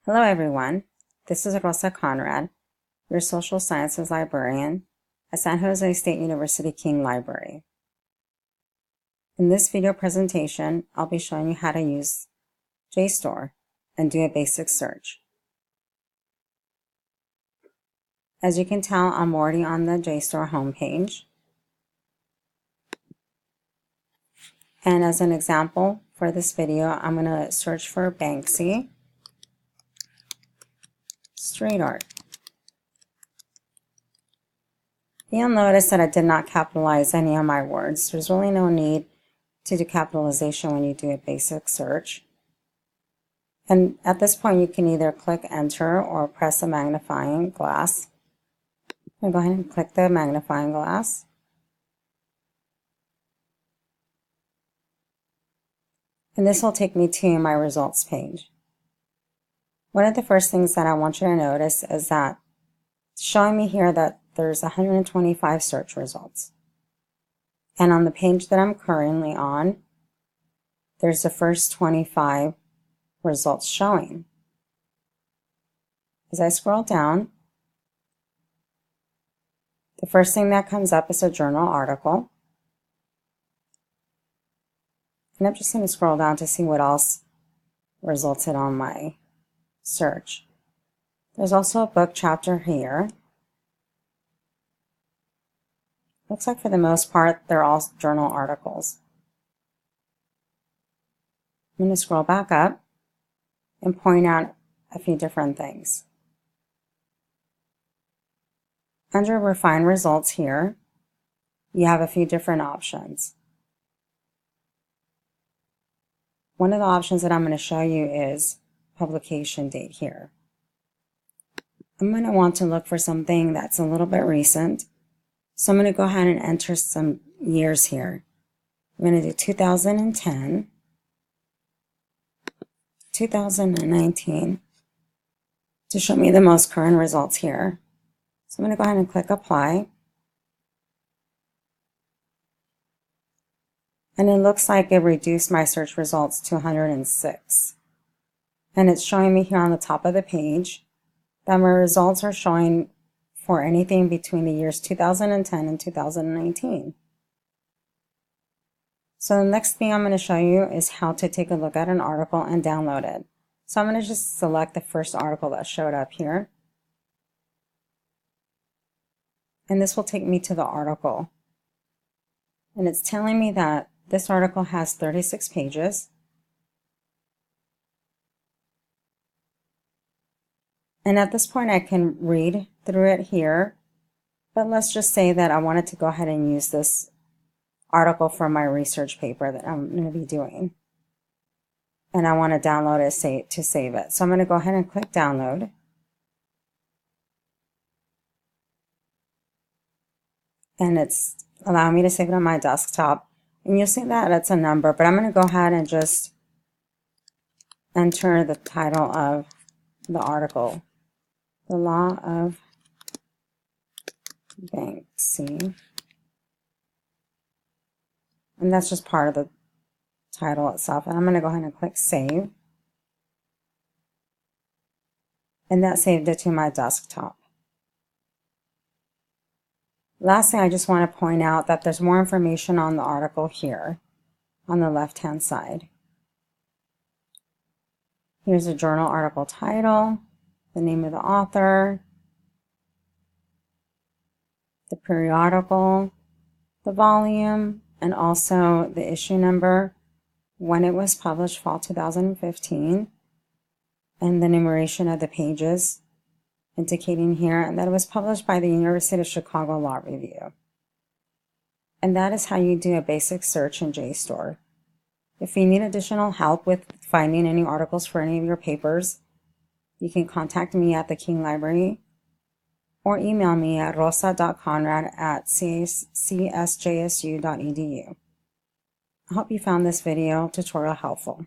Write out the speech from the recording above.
Hello everyone, this is Rosa Conrad, your social sciences librarian at San Jose State University King Library. In this video presentation, I'll be showing you how to use JSTOR and do a basic search. As you can tell, I'm already on the JSTOR homepage. And as an example for this video, I'm going to search for Banksy street art. You'll notice that I did not capitalize any of my words. There's really no need to do capitalization when you do a basic search. And at this point, you can either click enter or press a magnifying glass. I'm going to go ahead and click the magnifying glass. And this will take me to my results page. One of the first things that I want you to notice is that it's showing me here that there's 125 search results. And on the page that I'm currently on, there's the first 25 results showing. As I scroll down, the first thing that comes up is a journal article. And I'm just going to scroll down to see what else resulted on my search. There's also a book chapter here. Looks like for the most part, they're all journal articles. I'm going to scroll back up and point out a few different things. Under Refine Results here, you have a few different options. One of the options that I'm going to show you is publication date here. I'm going to want to look for something that's a little bit recent. So I'm going to go ahead and enter some years here. I'm going to do 2010, 2019 to show me the most current results here. So I'm going to go ahead and click apply. And it looks like it reduced my search results to 106. And it's showing me here on the top of the page that my results are showing for anything between the years 2010 and 2019. So the next thing I'm going to show you is how to take a look at an article and download it. So I'm going to just select the first article that showed up here. And this will take me to the article. And it's telling me that this article has 36 pages. And at this point, I can read through it here, but let's just say that I wanted to go ahead and use this article for my research paper that I'm going to be doing. And I want to download it to save it. So I'm going to go ahead and click download. And it's allowing me to save it on my desktop. And you'll see that it's a number, but I'm going to go ahead and just enter the title of the article. The Law of Banksy. And that's just part of the title itself. And I'm going to go ahead and click save. And that saved it to my desktop. Last thing, I just want to point out that there's more information on the article here on the left-hand side. Here's a journal article title, the name of the author, the periodical, the volume, and also the issue number, when it was published, fall 2015, and the numeration of the pages, indicating here that it was published by the University of Chicago Law Review. And that is how you do a basic search in JSTOR. If you need additional help with finding any articles for any of your papers, you can contact me at the King Library or email me at rosa.conrad@csjsu.edu. I hope you found this video tutorial helpful.